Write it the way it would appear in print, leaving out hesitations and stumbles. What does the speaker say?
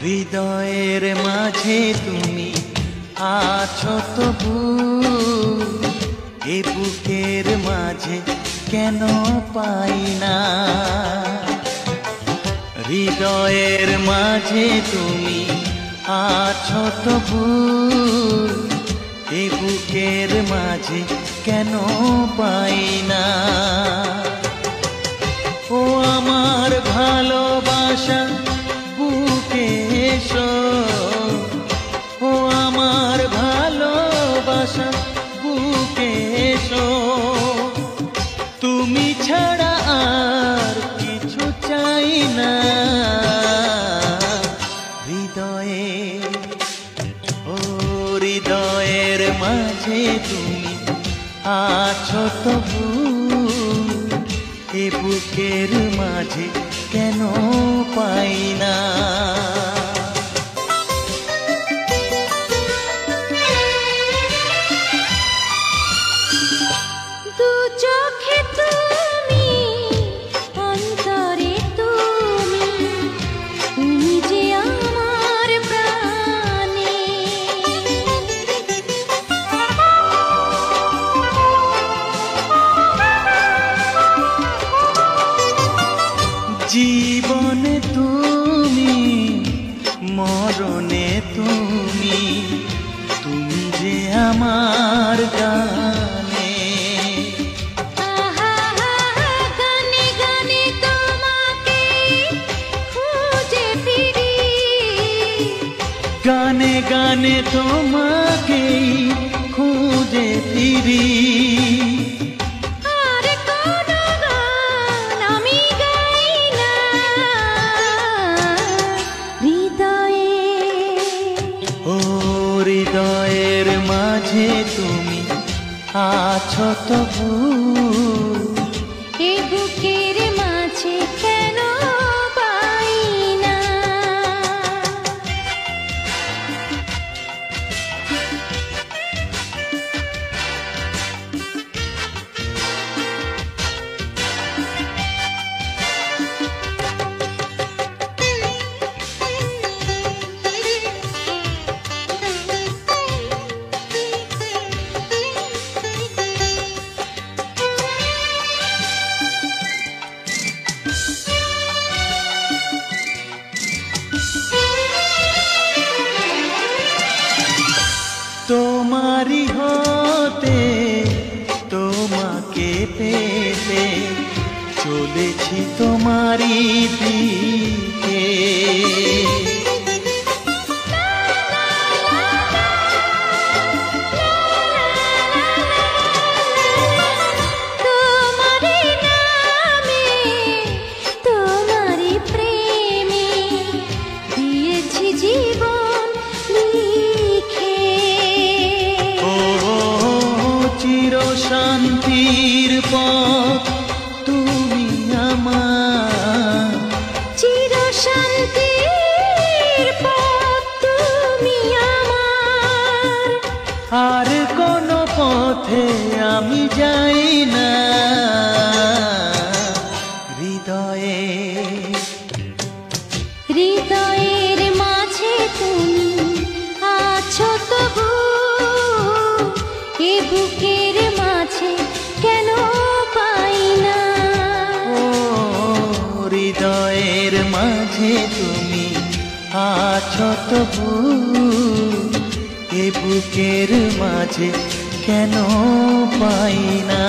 হৃদয়ের মাঝে তুমি আছো তবু, এ বুকের মাঝে কেন পাই না। হৃদয়ের মাঝে তুমি আছো তবু, এ বুকের মাঝে কেন পাই না। ও আমার ভালোবাসা বুকে এসো, ও আমার ভালোবাসা বুকে এসো। তুমি ছাড়া আর কিছু চাই না। হৃদয়ে ও হৃদয়ের মাঝে তুমি আছো তবু, এ বুকের মাঝে কেন পাই না। দু চোখে তুমি, অন্তরে তুমি, তুমি যে আমার প্রাণে। জীবনে তুমি, মরণে তুমি, তুমি যে আমার গানে। গানে গানে তোমাকে খুঁজে ফিরি, গানে গানে তোমাকেই খুঁজে ফিরি। আর কোনো গান আমি গাই না। হৃদয়ে ও হৃদয়ের মাঝে তুমি আছো তবু, এ বুকের মাঝে কেন পাই না। তোমারি হতে তোমাকে পেতে চলেছি তোমারি দিকে। তোমারি নামে, তোমারি প্রেমে দিয়েছি জীবন লিখে। ও চির শান্তির পথ তুমি আমার, চির শান্তির পথ তুমি আমার। আর কোনো পথে আমি যাই না। হৃদয়ে হৃদয়ের মাঝে তুমি আছো তবু, এ বুকের মাঝে কেন পাই না। ও হৃদয়ের মাঝে তুমি আছো তবু, এ বুকের মাঝে কেন পাই না।